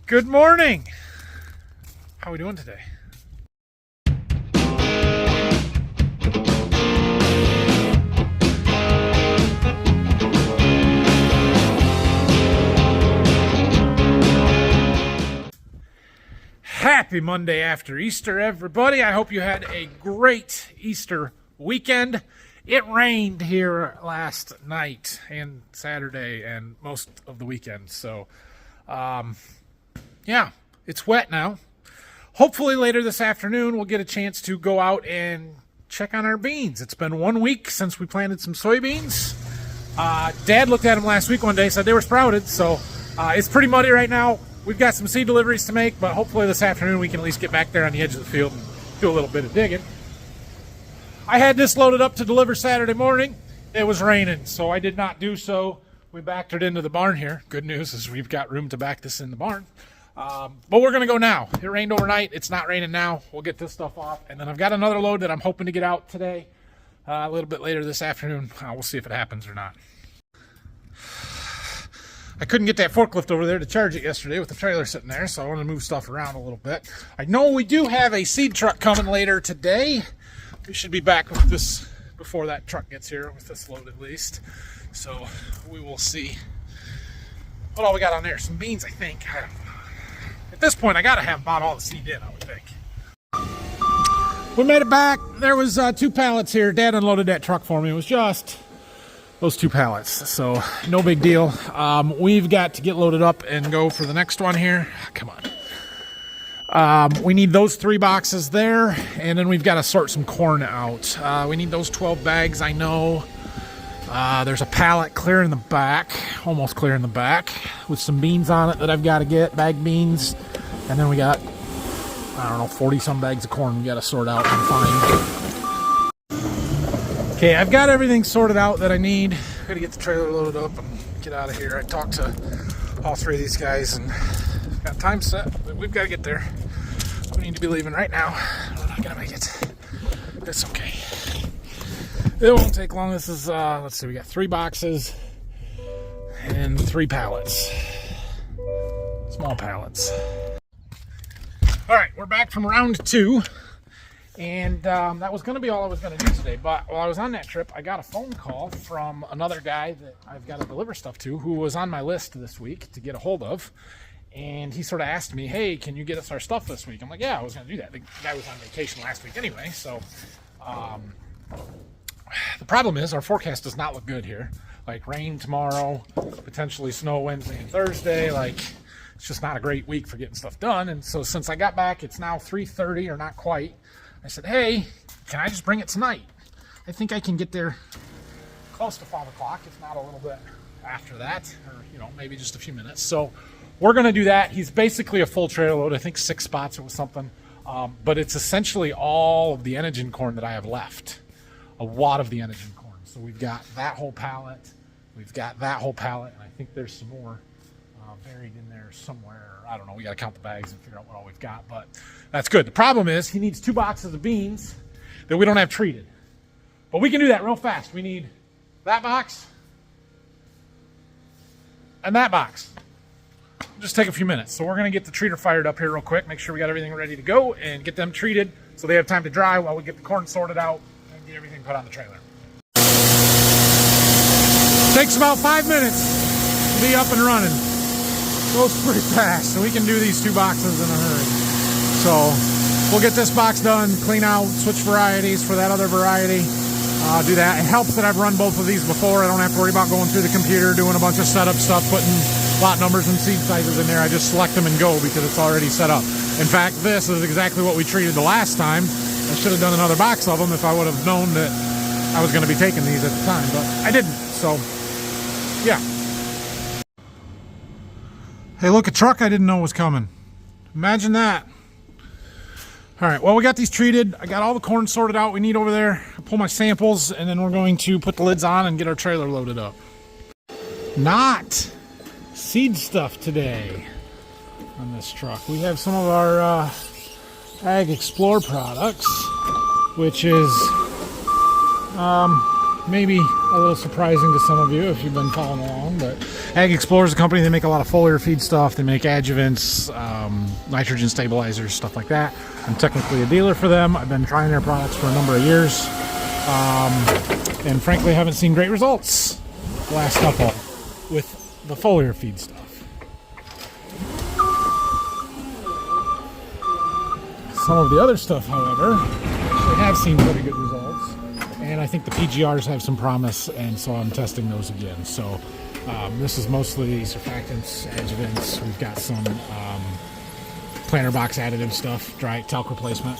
Good morning. How are we doing today? Happy Monday after Easter, everybody. I hope you had a great Easter weekend. It rained here last night and Saturday and most of the weekend. So, yeah, it's wet now. Hopefully later this afternoon we'll get a chance to go out and check on our beans. It's been 1 week since we planted some soybeans. Dad looked at them last week one day, said they were sprouted. So it's pretty muddy right now. We've got some seed deliveries to make, but hopefully this afternoon we can at least get back there on the edge of the field and do a little bit of digging. I had this loaded up to deliver Saturday morning. It was raining, so I did not do so. We backed it into the barn here. Good news is we've got room to back this in the barn. But we're going to go now. It rained overnight. It's not raining now. We'll get this stuff off. And then I've got another load that I'm hoping to get out today, a little bit later this afternoon. We'll see if it happens or not. I couldn't get that forklift over there to charge it yesterday with the trailer sitting there, so I want to move stuff around a little bit. I know we do have a seed truck coming later today. We should be back with this before that truck gets here, with this load at least. So we will see. What all we got on there? Some beans, I think. I don't know. At this point, I got to have about all the seed in, I would think. We made it back. There was 2 pallets here. Dad unloaded that truck for me. It was just those 2 pallets, so no big deal. We've got to get loaded up and go for the next one here. Come on. We need those 3 boxes there, and then we've got to sort some corn out. We need those 12 bags, I know. There's a pallet clear in the back, almost clear in the back, with some beans on it that I've got to get, bagged beans. And then we got, I don't know, 40-some bags of corn we got to sort out and find. Okay, I've got everything sorted out that I need. Got to get the trailer loaded up and get out of here. I talked to all 3 of these guys and got time set, but we've got to get there. We need to be leaving right now. We're not going to make it. That's okay. It won't take long. This is, let's see, we got 3 boxes and 3 pallets. Small pallets. All right, we're back from round 2. And that was going to be all I was going to do today. But while I was on that trip, I got a phone call from another guy that I've got to deliver stuff to, who was on my list this week to get a hold of. And he sort of asked me, hey, can you get us our stuff this week? I'm like, yeah, I was going to do that. The guy was on vacation last week anyway. So the problem is our forecast does not look good here. Like rain tomorrow, potentially snow Wednesday and Thursday. Like, it's just not a great week for getting stuff done. And so since I got back, it's now 3:30 or not quite. I said, hey, can I just bring it tonight? I think I can get there close to 5 o'clock, if not a little bit after that, or, you know, maybe just a few minutes. So we're going to do that. He's basically a full trailer load. I think 6 spots or something. But it's essentially all of the Enogen corn that I have left. A lot of the Enogen corn. So we've got that whole pallet. We've got that whole pallet. And I think there's some more buried in there somewhere. I don't know. We got to count the bags and figure out what all we've got. But that's good. The problem is he needs 2 boxes of beans that we don't have treated. But we can do that real fast. We need that box and that box. It'll just take a few minutes. So we're going to get the treater fired up here real quick, make sure we got everything ready to go, and get them treated so they have time to dry while we get the corn sorted out and get everything put on the trailer. Takes about 5 minutes to be up and running. Goes pretty fast, so we can do these 2 boxes in a hurry. So we'll get this box done, clean out, switch varieties for that other variety. Do that. It helps that I've run both of these before. I don't have to worry about going through the computer, doing a bunch of setup stuff, putting lot numbers and seed sizes in there. I just select them and go because it's already set up. In fact, this is exactly what we treated the last time. I should have done another box of them if I would have known that I was going to be taking these at the time, but I didn't. So, yeah. Hey, look, a truck I didn't know was coming. Imagine that. All right, well, we got these treated. I got all the corn sorted out we need over there. I'll pull my samples, and then we're going to put the lids on and get our trailer loaded up. Not seed stuff today on this truck. We have some of our Ag Explore products, which is maybe a little surprising to some of you if you've been following along, but Ag Explorer is a company. They make a lot of foliar feed stuff. They make adjuvants, nitrogen stabilizers, stuff like that. I'm technically a dealer for them. I've been trying their products for a number of years, and frankly haven't seen great results the last couple with the foliar feed stuff. Some of the other stuff, however, actually have seen pretty good results, and I think the PGRs have some promise, and so I'm testing those again. So this is mostly surfactants, adjuvants. We've got some planter box additive stuff, dry talc replacement.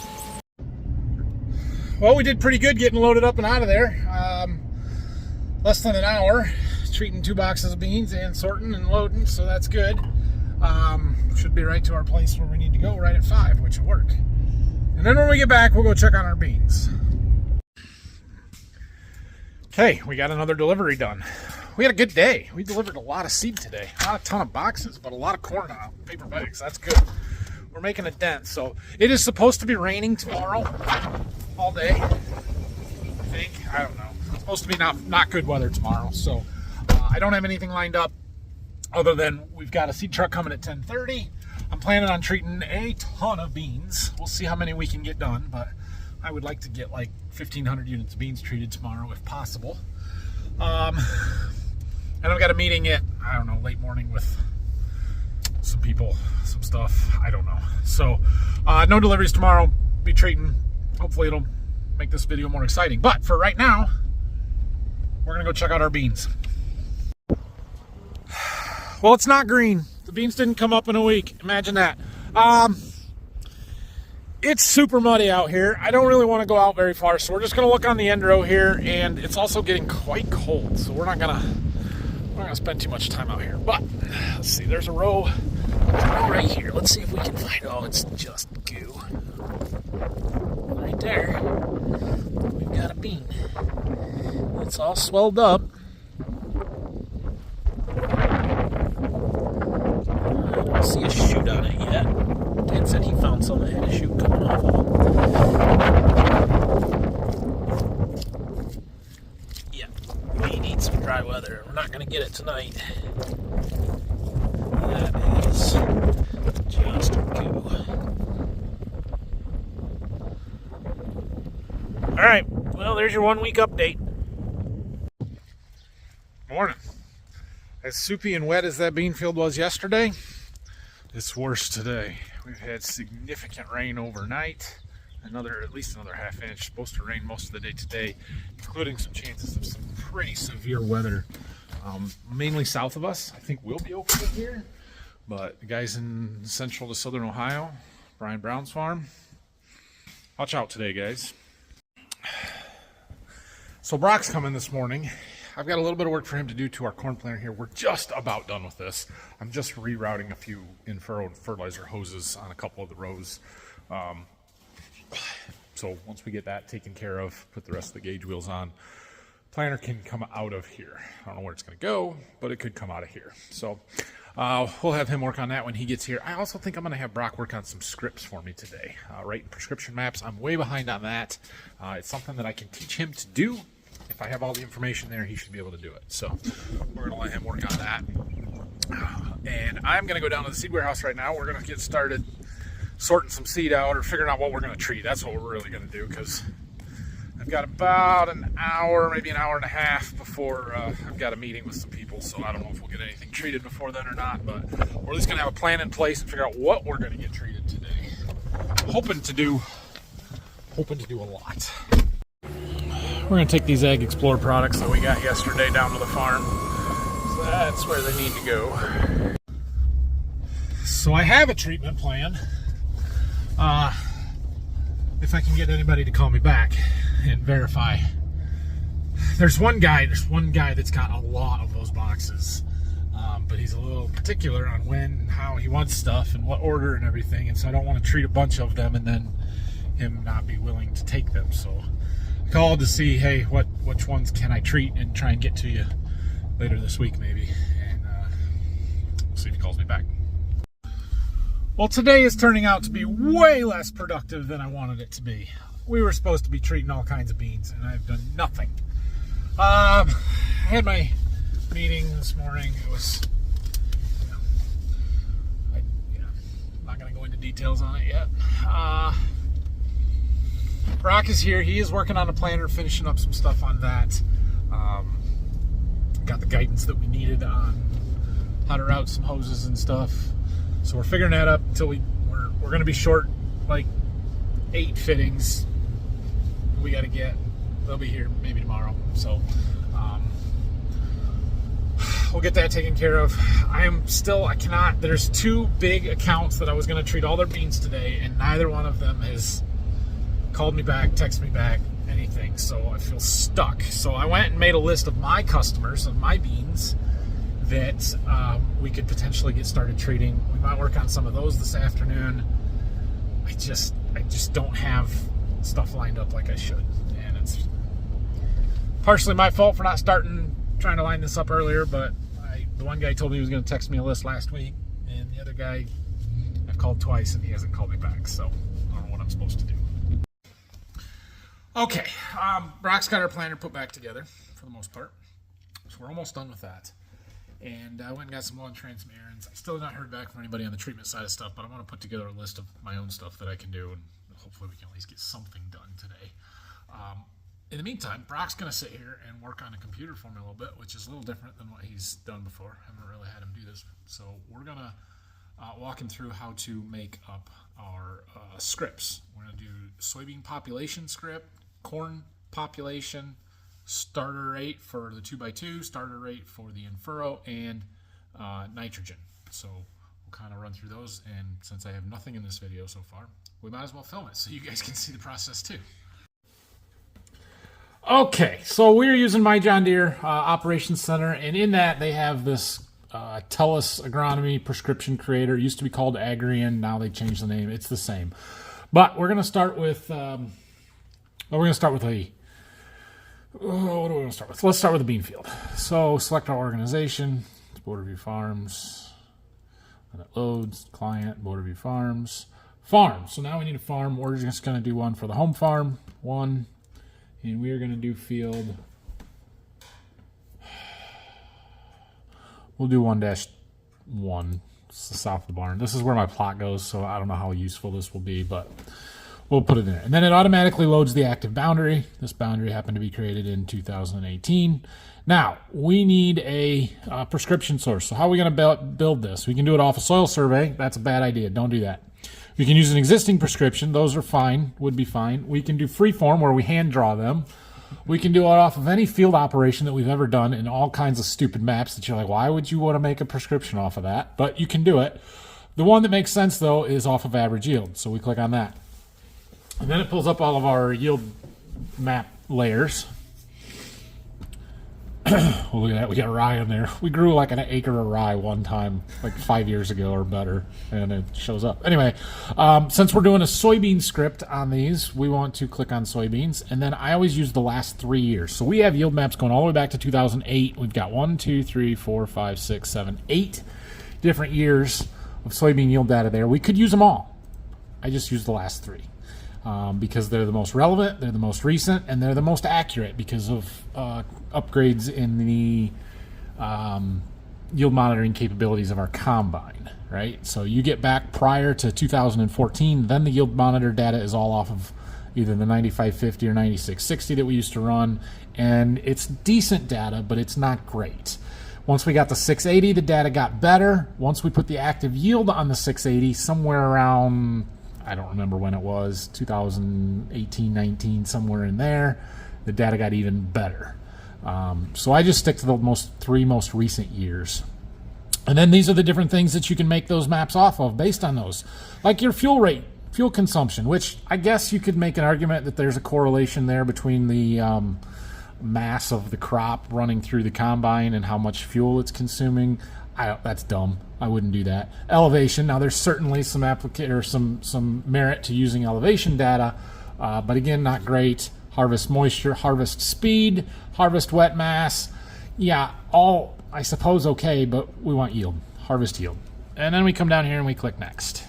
Well, we did pretty good getting loaded up and out of there. Less than an hour, treating 2 boxes of beans and sorting and loading, so that's good. Should be right to our place where we need to go right at 5, which will work. And then when we get back, we'll go check on our beans. Okay, we got another delivery done. We had a good day. We delivered a lot of seed today. Not a ton of boxes, but a lot of corn out, paper bags. That's good. We're making a dent. So it is supposed to be raining tomorrow all day, I think. I don't know. It's supposed to be not good weather tomorrow. So I don't have anything lined up other than we've got a seed truck coming at 10:30. I'm planning on treating a ton of beans. We'll see how many we can get done, but I would like to get like 1,500 units of beans treated tomorrow if possible. And I've got a meeting at, I don't know, late morning with some people, some stuff. I don't know. So no deliveries tomorrow. Be treating. Hopefully it'll make this video more exciting. But for right now, we're going to go check out our beans. Well, it's not green. The beans didn't come up in a week. Imagine that. It's super muddy out here. I don't really want to go out very far, so we're just going to look on the end row here, and it's also getting quite cold, so we're not gonna spend too much time out here. But let's see. There's a row right here. Let's see if we can find. Oh, it's just goo. Right there. We've got a bean. It's all swelled up. I don't see a shoot on it yet. Dad said he found some that had a shoot coming off of them. Yeah, we need some dry weather. We're not going to get it tonight. That is just goo. Alright, well, there's your 1 week update. Morning. As soupy and wet as that bean field was yesterday, it's worse today. We've had significant rain overnight. At least another ½ inch. Supposed to rain most of the day today, including some chances of some pretty severe weather. Mainly south of us. I think we'll be okay here. But the guys in central to southern Ohio, Brian Brown's farm, watch out today, guys. So Brock's coming this morning. I've got a little bit of work for him to do to our corn planter here. We're just about done with this. I'm just rerouting a few in-furrowed fertilizer hoses on a couple of the rows. So once we get that taken care of, put the rest of the gauge wheels on, planter can come out of here. I don't know where it's going to go, but it could come out of here. So we'll have him work on that when he gets here. I also think I'm going to have Brock work on some scripts for me today. Writing prescription maps. I'm way behind on that. It's something that I can teach him to do. If I have all the information there, he should be able to do it. So we're going to let him work on that. And I'm going to go down to the seed warehouse right now. We're going to get started sorting some seed out or figuring out what we're going to treat. That's what we're really going to do, because I've got about an hour, maybe an hour and a half before I've got a meeting with some people. So I don't know if we'll get anything treated before then or not, but we're at least going to have a plan in place and figure out what we're going to get treated today. Hoping to do a lot. We're going to take these Ag Explorer products that we got yesterday down to the farm. So that's where they need to go. So I have a treatment plan. If I can get anybody to call me back and verify. There's one guy that's got a lot of those boxes. But he's a little particular on when and how he wants stuff and what order and everything. And so I don't want to treat a bunch of them and then him not be willing to take them. So called to see, hey, which ones can I treat and try and get to you later this week maybe, and we'll see if he calls me back. Well, today is turning out to be way less productive than I wanted it to be. We were supposed to be treating all kinds of beans, and I've done nothing. I had my meeting this morning. It was, I'm not going to go into details on it yet. Brock is here. He is working on a planner, finishing up some stuff on that. Got the guidance that we needed on how to route some hoses and stuff. So we're figuring that up until we're going to be short like 8 fittings. We got to get. They'll be here maybe tomorrow. So we'll get that taken care of. I cannot. There's 2 big accounts that I was going to treat all their beans today, and neither one of them has called me back, texted me back, anything. So I feel stuck. So I went and made a list of my customers of my beans that we could potentially get started treating. We might work on some of those this afternoon. I just don't have stuff lined up like I should, and it's partially my fault for not trying to line this up earlier. But the one guy told me he was going to text me a list last week, and the other guy I've called twice and he hasn't called me back. So I don't know what I'm supposed to do. Okay, Brock's got our planner put back together for the most part, so we're almost done with that. And I went and got some lawn transom errands. I still have not heard back from anybody on the treatment side of stuff, but I want to put together a list of my own stuff that I can do, and hopefully we can at least get something done today. In the meantime, Brock's going to sit here and work on a computer for me a little bit, which is a little different than what he's done before. I haven't really had him do this. So we're going to walk him through how to make up our scripts. We're going to do soybean population script, corn population, starter rate for the 2x2, starter rate for the in-furrow, and nitrogen. So we'll kind of run through those, and since I have nothing in this video so far, we might as well film it so you guys can see the process too. Okay, so we're using my John Deere Operations Center, and in that they have this TELUS Agronomy Prescription Creator. It used to be called Agrian, now they changed the name. It's the same. But we're going to start with what do we want to start with? Let's start with the bean field. So select our organization, Borderview Farms, and it loads, client, Borderview Farms, farm. So now we need a farm. We're just going to do one for the home farm, 1, and we are going to do field. We'll do 1-1. It's the south of the barn. This is where my plot goes, so I don't know how useful this will be, but we'll put it in there. And then it automatically loads the active boundary. This boundary happened to be created in 2018. Now, we need a prescription source. So how are we going to build this? We can do it off a soil survey. That's a bad idea. Don't do that. We can use an existing prescription. Those are fine, would be fine. We can do freeform where we hand draw them. We can do it off of any field operation that we've ever done in all kinds of stupid maps that you're like, why would you want to make a prescription off of that? But you can do it. The one that makes sense, though, is off of average yield. So we click on that. And then it pulls up all of our yield map layers. Oh, look at that. We got rye in there. We grew like an acre of rye one time, like 5 years ago or better, and it shows up. Anyway, since we're doing a soybean script on these, we want to click on soybeans, and then I always use the last 3 years. So we have yield maps going all the way back to 2008. We've got 1, 2, 3, 4, 5, 6, 7, 8 different years of soybean yield data there. We could use them all. I just use the last 3. Because they're the most relevant, they're the most recent, and they're the most accurate because of upgrades in the yield monitoring capabilities of our combine, right? So you get back prior to 2014, then the yield monitor data is all off of either the 9550 or 9660 that we used to run, and it's decent data, but it's not great. Once we got the 680, the data got better. Once we put the active yield on the 680, somewhere around, I don't remember when it was, 2018, 19, somewhere in there, the data got even better. So I just stick to the 3 most recent years. And then these are the different things that you can make those maps off of based on those. Like your fuel rate, fuel consumption, which I guess you could make an argument that there's a correlation there between the mass of the crop running through the combine and how much fuel it's consuming. That's dumb. I wouldn't do that. Elevation. Now, there's certainly some some merit to using elevation data, but again, not great. Harvest moisture, harvest speed, harvest wet mass. Yeah, all I suppose okay, but we want yield, harvest yield. And then we come down here and we click next.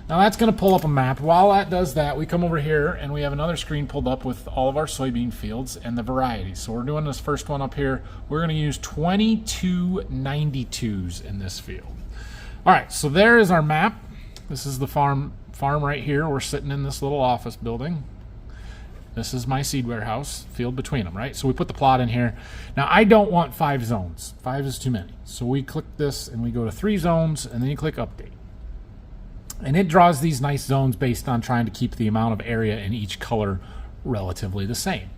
Now that's going to pull up a map. While that does that, we come over here and we have another screen pulled up with all of our soybean fields and the varieties. So we're doing this first one up here. We're going to use 2292s in this field. All right, so there is our map. This is the farm right here. We're sitting in this little office building. This is my seed warehouse, field between them, right? So we put the plot in here. Now I don't want 5 zones. 5 is too many. So we click this and we go to 3 zones and then you click update. And it draws these nice zones based on trying to keep the amount of area in each color relatively the same.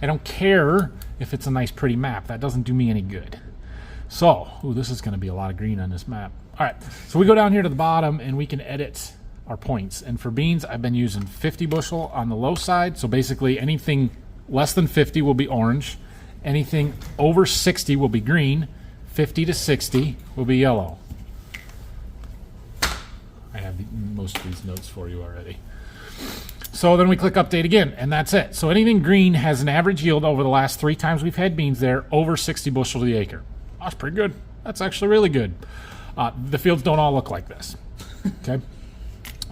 I don't care if it's a nice pretty map. That doesn't do me any good. So, ooh, this is going to be a lot of green on this map. All right, so we go down here to the bottom and we can edit our points. And for beans, I've been using 50 bushel on the low side. So basically anything less than 50 will be orange. Anything over 60 will be green. 50 to 60 will be yellow. I have most of these notes for you already. So then we click update again, and that's it. So anything green has an average yield over the last 3 times we've had beans there, over 60 bushel to the acre. That's pretty good. That's actually really good. The fields don't all look like this. Okay.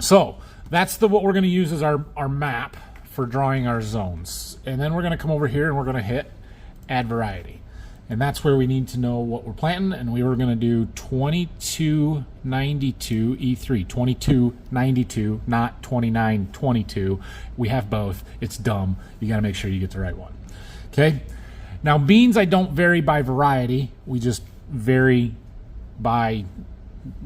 So that's what we're going to use as our map for drawing our zones. And then we're going to come over here and we're going to hit add variety. And that's where we need to know what we're planting. And we were going to do 2292 E3, 2292, not 2922. We have both. It's dumb. You got to make sure you get the right one. Okay. Now beans, I don't vary by variety. We just vary by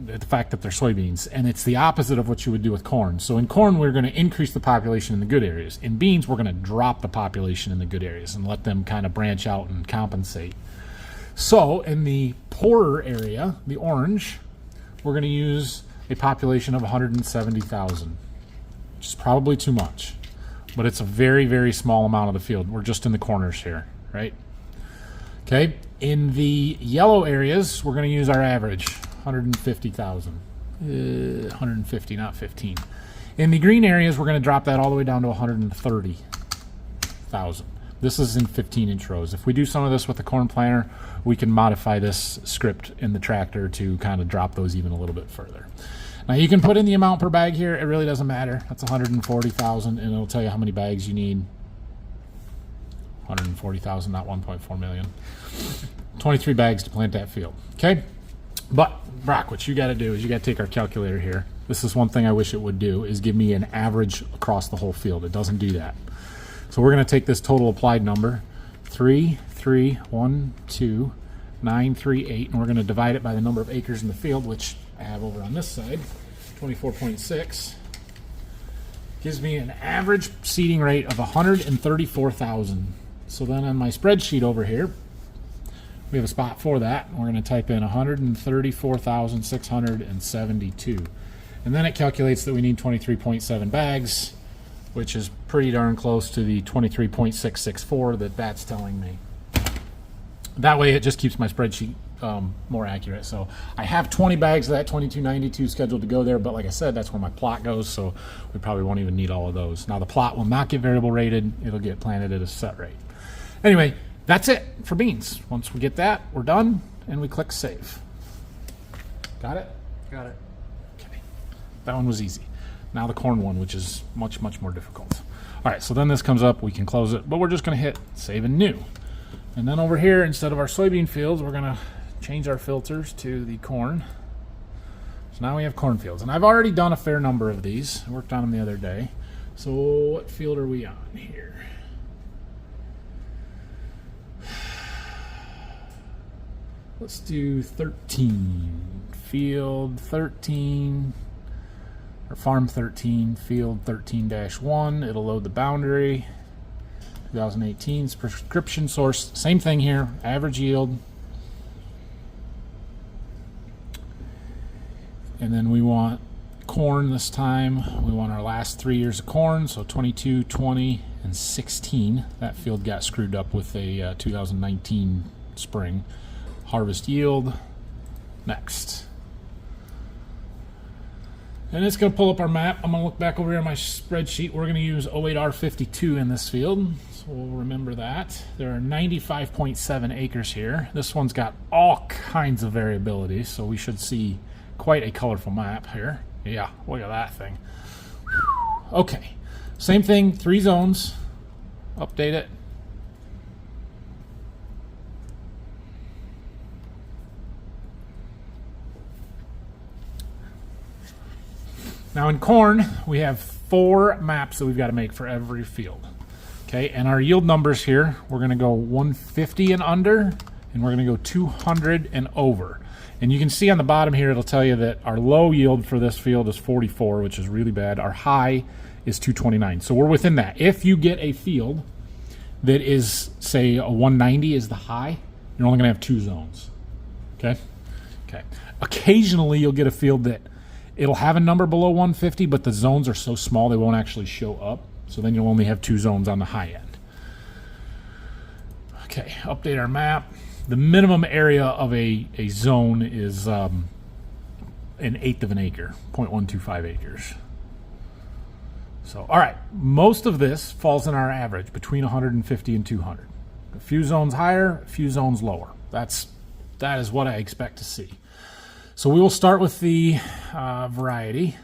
the fact that they're soybeans, and it's the opposite of what you would do with corn. So in corn, we're going to increase the population in the good areas. In beans, we're going to drop the population in the good areas and let them kind of branch out and compensate. So in the poorer area, the orange, we're going to use a population of 170,000, which is probably too much, but it's a very, very small amount of the field. We're just in the corners here, right? Okay. In the yellow areas, we're going to use our average. 150,000, 150, not 15. In the green areas, we're going to drop that all the way down to 130,000. This is in 15-inch rows. If we do some of this with the corn planter, we can modify this script in the tractor to kind of drop those even a little bit further. Now you can put in the amount per bag here. It really doesn't matter. That's 140,000, and it'll tell you how many bags you need. 140,000, not 1.4 million. 23 bags to plant that field. Okay. But, Brock, what you got to do is you got to take our calculator here. This is one thing I wish it would do, is give me an average across the whole field. It doesn't do that. So we're going to take this total applied number, 3312938, and we're going to divide it by the number of acres in the field, which I have over on this side, 24.6. Gives me an average seeding rate of 134,000. So then on my spreadsheet over here, we have a spot for that. We're going to type in 134,672. And then it calculates that we need 23.7 bags, which is pretty darn close to the 23.664 that's telling me. That way it just keeps my spreadsheet more accurate. So I have 20 bags of that 2292 scheduled to go there, but like I said, that's where my plot goes, so we probably won't even need all of those. Now the plot will not get variable rated. It'll get planted at a set rate. Anyway, that's it for beans. Once we get that, we're done, and we click save. Got it? Got it. Okay. That one was easy. Now the corn one, which is much, much more difficult. All right, so then this comes up. We can close it, but we're just going to hit save and new. And then over here, instead of our soybean fields, we're going to change our filters to the corn. So now we have cornfields. And I've already done a fair number of these. I worked on them the other day. So what field are we on here? Let's do 13. Field 13, or farm 13, field 13-1. It'll load the boundary. 2018's prescription source. Same thing here. Average yield. And then we want corn this time. We want our last 3 years of corn. So 22, 20, and 16. That field got screwed up with a 2019 spring. Harvest yield. Next. And it's going to pull up our map. I'm going to look back over here on my spreadsheet. We're going to use 08R52 in this field. So we'll remember that. There are 95.7 acres here. This one's got all kinds of variability, so we should see quite a colorful map here. Yeah, look at that thing. Okay, same thing, 3 zones. Update it. Now in corn, we have 4 maps that we've got to make for every field. Okay, and our yield numbers here, we're going to go 150 and under, and we're going to go 200 and over. And you can see on the bottom here, it'll tell you that our low yield for this field is 44, which is really bad. Our high is 229. So we're within that. If you get a field that is, say, a 190 is the high, you're only going to have 2 zones. Okay? Okay. Occasionally, you'll get a field that it'll have a number below 150, but the zones are so small they won't actually show up. So then you'll only have 2 zones on the high end. Okay, update our map. The minimum area of a zone is 1/8 of an acre, 0.125 acres. So, all right, most of this falls in our average between 150 and 200. A few zones higher, a few zones lower. That is what I expect to see. So we will start with the variety,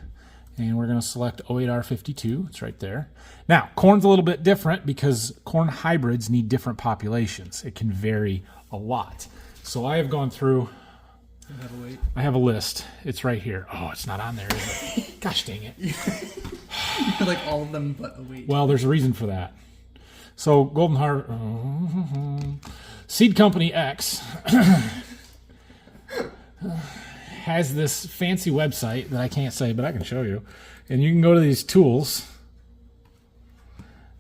and we're going to select 08R52. It's right there. Now, corn's a little bit different because corn hybrids need different populations. It can vary a lot. So I have gone through. I have a list. It's right here. Oh, it's not on there, is it? Gosh dang it. You're like all of them but a wait. Well, there's a reason for that. So Golden Heart Seed Company X has this fancy website that I can't say, but I can show you. And you can go to these tools,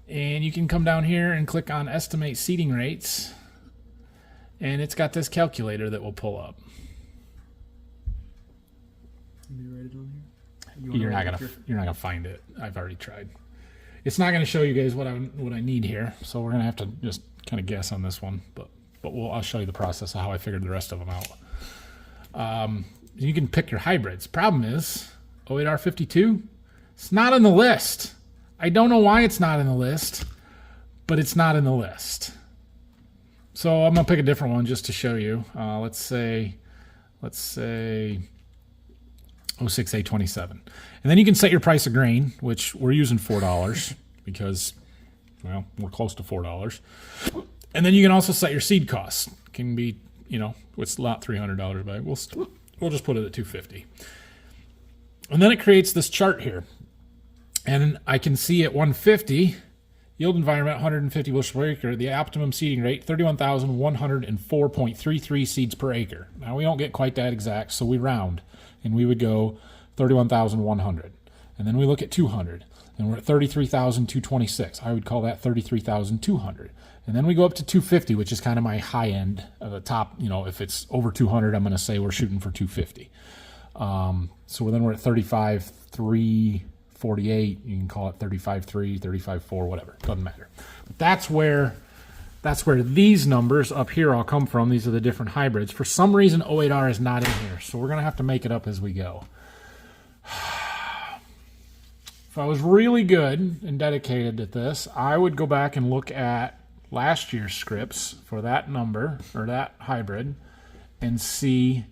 and you can come down here and click on Estimate Seeding Rates, and it's got this calculator that will pull up. Can you write it on here? You're not gonna find it. I've already tried. It's not gonna show you guys what I need here, so we're gonna have to just kind of guess on this one. But I'll show you the process of how I figured the rest of them out. You can pick your hybrids. Problem is, 08R52, it's not on the list. I don't know why it's not in the list, but it's not in the list. So I'm gonna pick a different one just to show you. Let's say 06A27. And then you can set your price of grain, which we're using $4 because, well, we're close to $4. And then you can also set your seed costs. It can be, it's not $300 bag. We'll just put it at $250. And then it creates this chart here. And I can see at 150, yield environment, 150 bushels per acre, the optimum seeding rate, 31,104.33 seeds per acre. Now, we don't get quite that exact, so we round. And we would go 31,100. And then we look at 200, and we're at 33,226. I would call that 33,200. And then we go up to 250, which is kind of my high end of the top. If it's over 200, I'm going to say we're shooting for 250. So then we're at 35,348. You can call it 35,3, 35,4, whatever. Doesn't matter. But that's where these numbers up here all come from. These are the different hybrids. For some reason, 08R is not in here, so we're going to have to make it up as we go. If I was really good and dedicated at this, I would go back and look at last year's scripts for that number, or that hybrid, and see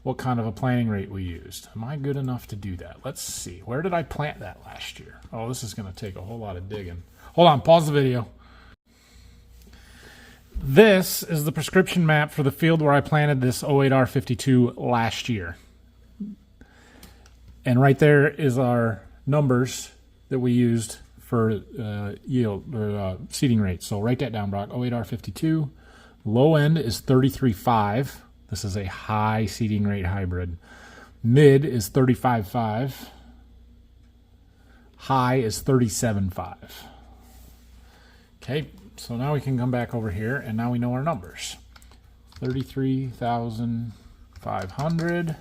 what kind of a planting rate we used. Am I good enough to do that? Let's see. Where did I plant that last year? Oh, this is going to take a whole lot of digging. Hold on, pause the video. This is the prescription map for the field where I planted this 08R52 last year. And right there is our numbers that we used for yield or seeding rate. So write that down, Brock. 08R52. Low end is 33.5. This is a high seeding rate hybrid. Mid is 35.5. High is 37.5. Okay. So now we can come back over here, and now we know our numbers. 33,500,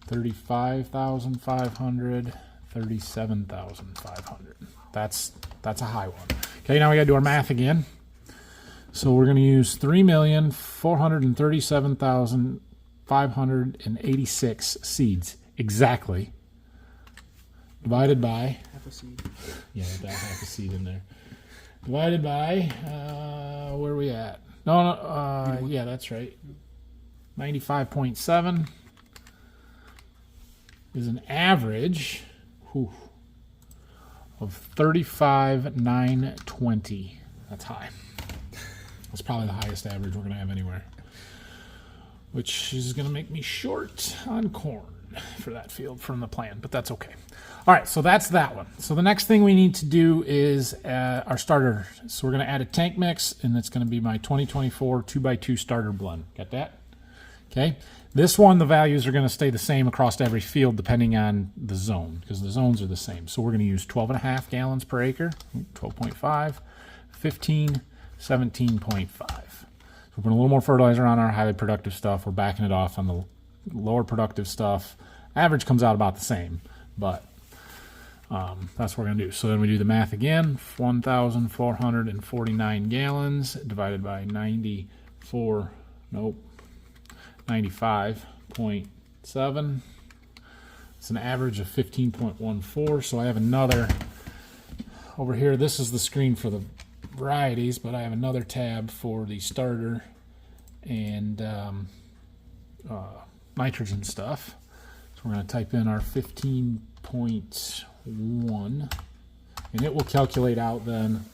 35,500, 37,500. That's a high one. Okay, now we got to do our math again. So we're going to use 3,437,586 seeds exactly, divided by half a seed. Yeah, that half a seed in there. Divided by, where are we at? No, yeah, that's right. 95.7 is an average of 35,920. That's high. That's probably the highest average we're going to have anywhere, which is going to make me short on corn for that field from the plan, but that's okay. All right, so that's that one. So the next thing we need to do is our starter. So we're going to add a tank mix, and it's going to be my 2024 2x2 starter blend. Got that? Okay. This one, the values are going to stay the same across every field depending on the zone, because the zones are the same. So we're going to use 12.5 gallons per acre, 12.5, 15, 17.5. So we're putting a little more fertilizer on our highly productive stuff. We're backing it off on the lower productive stuff. Average comes out about the same, but that's what we're going to do. So then we do the math again. 1,449 gallons divided by 95.7. It's an average of 15.14. So I have another over here. This is the screen for the varieties, but I have another tab for the starter and nitrogen stuff. So we're going to type in our 15.1, and it will calculate out then.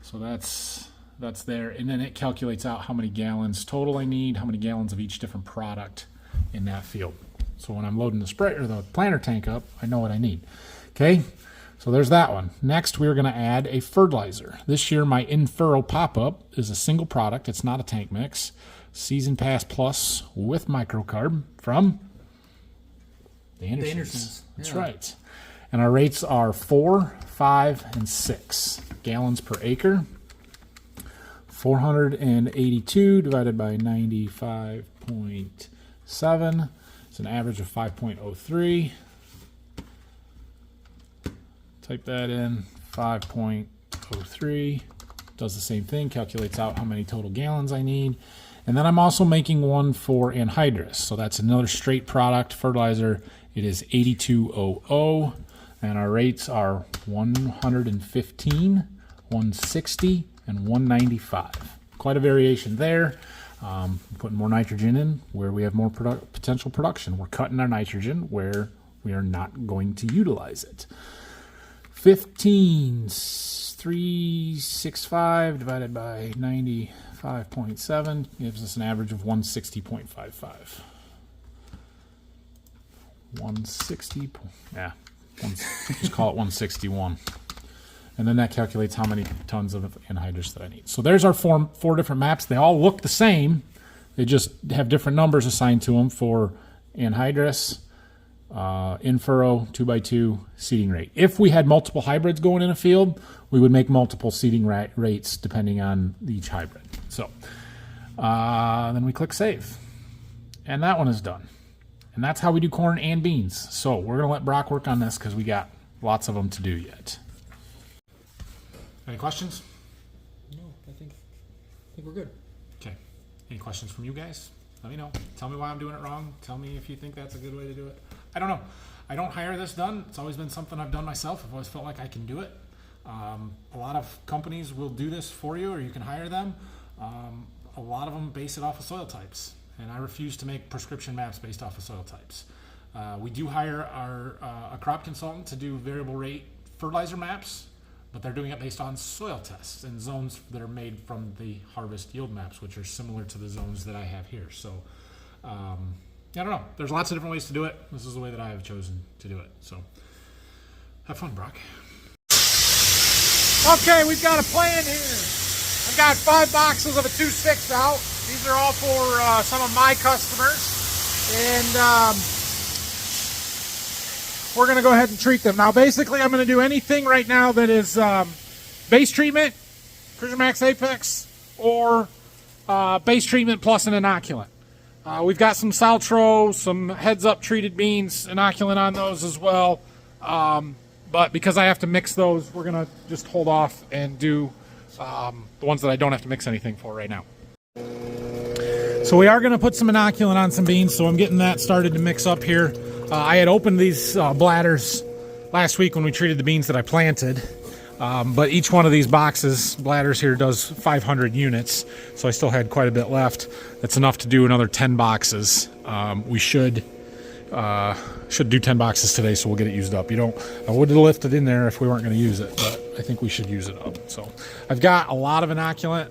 So that's there, and then it calculates out how many gallons total I need, how many gallons of each different product in that field. So when I'm loading the sprayer, the planter tank up, I know what I need. Okay, so there's that one. Next, we're going to add a fertilizer. This year, my in-furrow pop-up is a single product. It's not a tank mix. Season Pass Plus with microcarb from the Andersons. That's right. And our rates are 4, 5, and 6 gallons per acre. 482 divided by 95.7. It's an average of 5.03. Type that in, 5.03. Does the same thing, calculates out how many total gallons I need. And then I'm also making one for anhydrous. So that's another straight product fertilizer. It is 8200, and our rates are 115, 160, and 195. Quite a variation there. Putting more nitrogen in where we have more potential production. We're cutting our nitrogen where we are not going to utilize it. 15,365 divided by 95.7 gives us an average of 160.55. 160, yeah, just call it 161. And then that calculates how many tons of anhydrous that I need. So there's our four different maps. They all look the same. They just have different numbers assigned to them for anhydrous, in-furrow, 2x2, seeding rate. If we had multiple hybrids going in a field, we would make multiple seeding rates depending on each hybrid. So then we click save. And that one is done. And that's how we do corn and beans. So we're going to let Brock work on this because we got lots of them to do yet. Any questions? No, I think we're good. Okay. Any questions from you guys? Let me know. Tell me why I'm doing it wrong. Tell me if you think that's a good way to do it. I don't know. I don't hire this done. It's always been something I've done myself. I've always felt like I can do it. A lot of companies will do this for you, or you can hire them. A lot of them base it off of soil types, and I refuse to make prescription maps based off of soil types. We do hire a crop consultant to do variable rate fertilizer maps, but they're doing it based on soil tests and zones that are made from the harvest yield maps, which are similar to the zones that I have here. So I don't know. There's lots of different ways to do it. This is the way that I have chosen to do it. So have fun, Brock. Okay, we've got a plan here. I've got 5 boxes of a 2.6 out. These are all for some of my customers. And we're going to go ahead and treat them. Now, basically, I'm going to do anything right now that is base treatment, Cruiser Max Apex, or base treatment plus an inoculant. We've got some Saltro, some heads-up treated beans, inoculant on those as well. But because I have to mix those, we're going to just hold off and do the ones that I don't have to mix anything for right now. So we are going to put some inoculant on some beans, so I'm getting that started to mix up here. I had opened these bladders last week when we treated the beans that I planted, but each one of these bladders here does 500 units, so I still had quite a bit left. That's enough to do another 10 boxes. We should Should do 10 boxes today, so we'll get it used up. I would have left it in there if we weren't going to use it, but I think we should use it up. So I've got a lot of inoculant,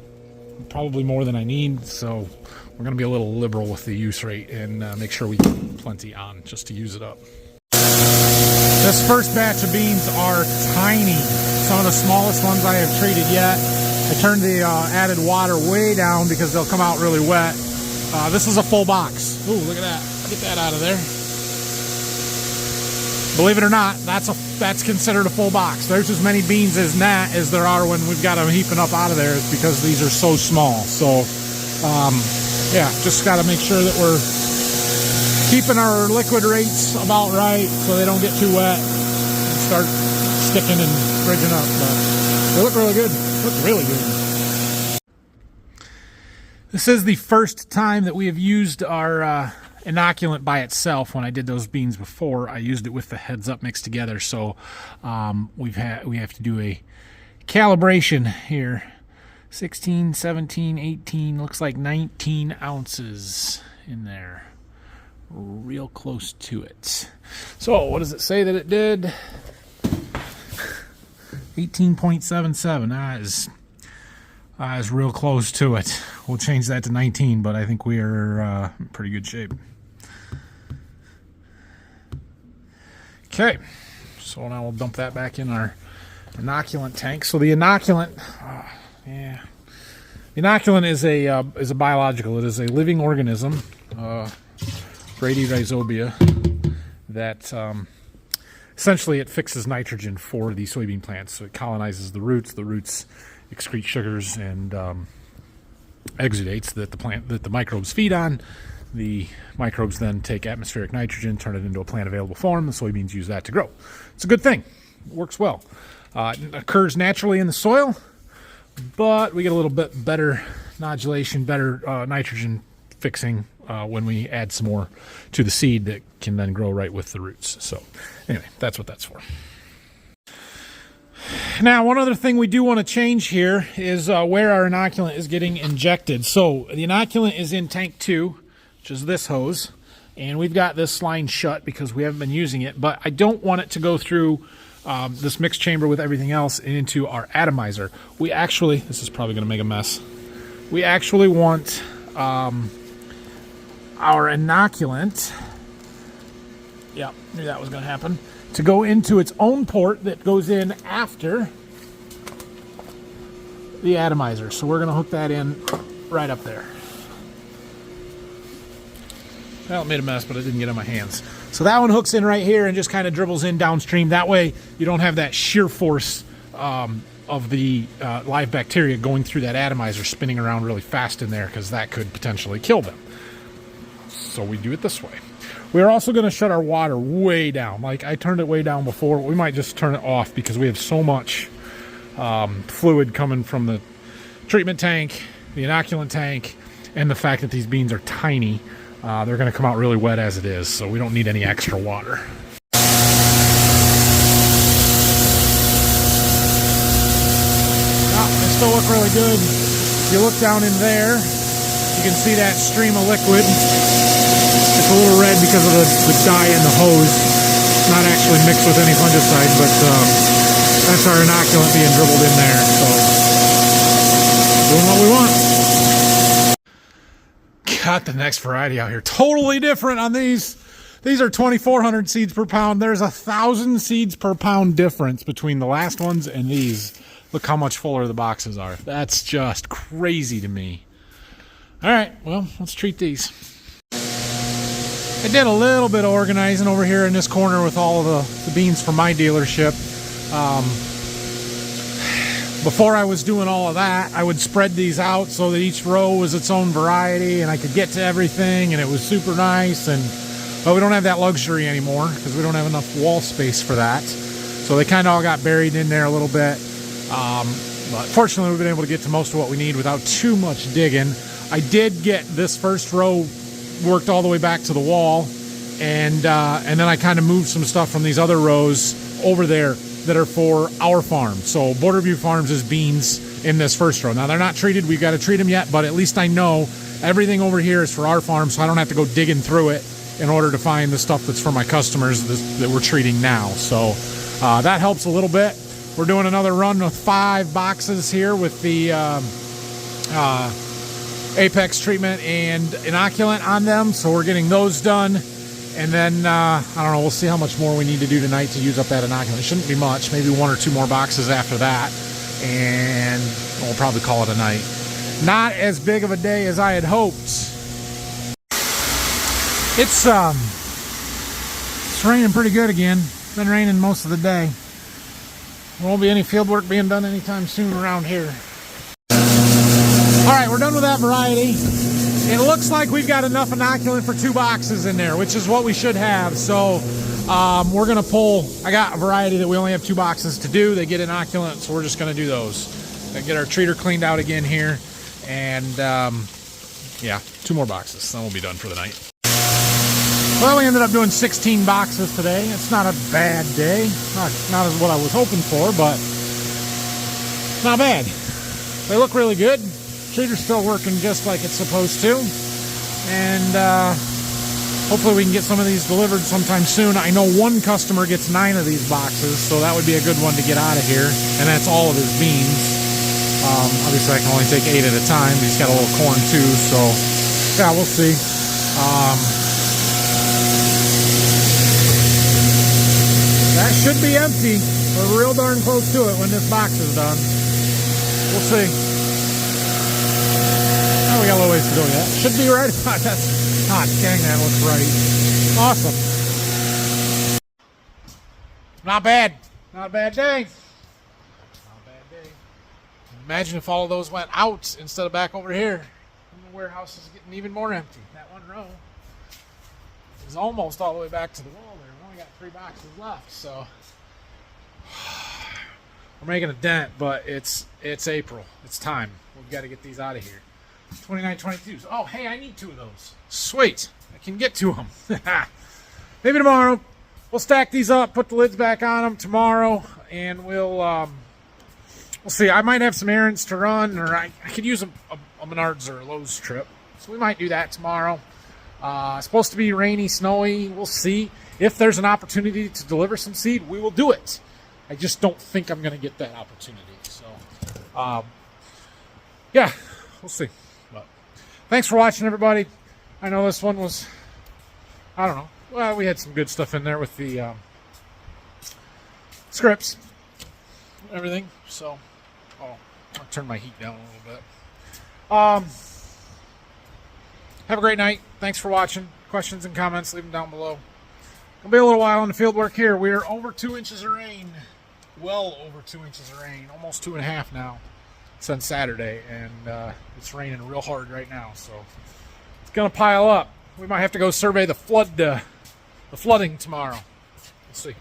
probably more than I need, so we're going to be a little liberal with the use rate and make sure we get plenty on just to use it up. This first batch of beans are tiny. Some of the smallest ones I have treated yet. I turned the added water way down because they'll come out really wet. This is a full box. Ooh, look at that. Get that out of there. Believe it or not, that's considered a full box. There's as many beans as that as there are when we've got them heaping up out of there. It's because these are so small. So, yeah, just got to make sure that we're keeping our liquid rates about right so they don't get too wet and start sticking and bridging up. But they look really good. Look really good. This is the first time that we have used our inoculant by itself. When I did those beans before, I used it with the heads up mixed together. So we have to do a calibration here. 16, 17, 18, looks like 19 ounces in there. Real close to it. So what does it say that it did? 18.77. That is real close to it. We'll change that to 19, but I think we are in pretty good shape. Okay, so now we'll dump that back in our inoculant tank. So the inoculant, the inoculant is a biological. It is a living organism, Bradyrhizobia, that essentially it fixes nitrogen for the soybean plants. So it colonizes the roots. The roots excrete sugars and exudates that the microbes feed on. The microbes then take atmospheric nitrogen, turn it into a plant available form. The soybeans use that to grow. It's a good thing. It works well. It occurs naturally in the soil, but we get a little bit better nodulation, better nitrogen fixing when we add some more to the seed that can then grow right with the roots. So anyway, that's what that's for. Now, one other thing we do want to change here is where our inoculant is getting injected. So the inoculant is in tank 2, which is this hose, and we've got this line shut because we haven't been using it, but I don't want it to go through this mixed chamber with everything else and into our atomizer. We actually, this is probably going to make a mess, we actually want our inoculant, yeah, knew that was going to happen, to go into its own port that goes in after the atomizer. So we're going to hook that in right up there. Well, it made a mess, but it didn't get on my hands. So that one hooks in right here and just kind of dribbles in downstream. That way you don't have that shear force of the live bacteria going through that atomizer, spinning around really fast in there, because that could potentially kill them. So we do it this way. We're also going to shut our water way down. Like I turned it way down before. We might just turn it off because we have so much fluid coming from the treatment tank, the inoculant tank, and the fact that these beans are tiny. They're going to come out really wet as it is, so we don't need any extra water. They still look really good. If you look down in there, you can see that stream of liquid. It's a little red because of the dye in the hose. It's not actually mixed with any fungicide, but that's our inoculant being dribbled in there. So, doing what we want. Got the next variety out here. Totally different on these. These are 2,400 seeds per pound. There's 1,000 seeds per pound difference between the last ones and these. Look how much fuller the boxes are. That's just crazy to me. All right, well, let's treat these. I did a little bit of organizing over here in this corner with all of the beans from my dealership. Before I was doing all of that, I would spread these out so that each row was its own variety and I could get to everything, and it was super nice. But we don't have that luxury anymore because we don't have enough wall space for that. So they kind of all got buried in there a little bit. But fortunately, we've been able to get to most of what we need without too much digging. I did get this first row worked all the way back to the wall, and then I kind of moved some stuff from these other rows over there that are for our farm. So Borderview Farms is beans in this first row. Now they're not treated, we've got to treat them yet, but at least I know everything over here is for our farm, so I don't have to go digging through it in order to find the stuff that's for my customers that we're treating now. So that helps a little bit. We're doing another run with 5 boxes here with the Apex treatment and inoculant on them. So we're getting those done. And then, I don't know, we'll see how much more we need to do tonight to use up that inoculant. It shouldn't be much, maybe 1 or 2 more boxes after that. And we'll probably call it a night. Not as big of a day as I had hoped. It's raining pretty good again. It's been raining most of the day. There won't be any field work being done anytime soon around here. All right, we're done with that variety. It looks like we've got enough inoculant for 2 boxes in there, which is what we should have. So we're gonna pull, I got a variety that we only have 2 boxes to do. They get inoculant, so we're just gonna do those. And get our treater cleaned out again here. And yeah, 2 more boxes, then we'll be done for the night. Well, we ended up doing 16 boxes today. It's not a bad day. Not as what I was hoping for, but not bad. They look really good. Treater's still working just like it's supposed to. And hopefully we can get some of these delivered sometime soon. I know one customer gets 9 of these boxes, so that would be a good one to get out of here. And that's all of his beans. Obviously I can only take 8 at a time. He's got a little corn too, so yeah, we'll see. That should be empty. We're real darn close to it when this box is done. We'll see. Oh, we got a little ways to go yet. Should be right about that. Ah, dang, that looks right. Awesome. Not bad. Not a bad day. Not a bad day. Imagine if all of those went out instead of back over here. And the warehouse is getting even more empty. That one row is almost all the way back to the wall there. We've only got 3 boxes left, so we're making a dent, but it's April. It's time. We've got to get these out of here. 29, 22s. Oh, hey, I need 2 of those. Sweet. I can get to them. Maybe tomorrow. We'll stack these up, put the lids back on them tomorrow, and we'll see. I might have some errands to run, or I could use a Menards or a Lowe's trip. So we might do that tomorrow. It's supposed to be rainy, snowy. We'll see. If there's an opportunity to deliver some seed, we will do it. I just don't think I'm going to get that opportunity. So, yeah, we'll see. But thanks for watching, everybody. I know this one was, I don't know. Well, we had some good stuff in there with the scripts, everything. So, I'll turn my heat down a little bit. Have a great night. Thanks for watching. Questions and comments, leave them down below. It'll be a little while on the field work here. We're over 2 inches of rain. Well over 2 inches of rain. Almost 2.5 now since Saturday. And it's raining real hard right now. So it's going to pile up. We might have to go survey the flooding tomorrow. We'll see.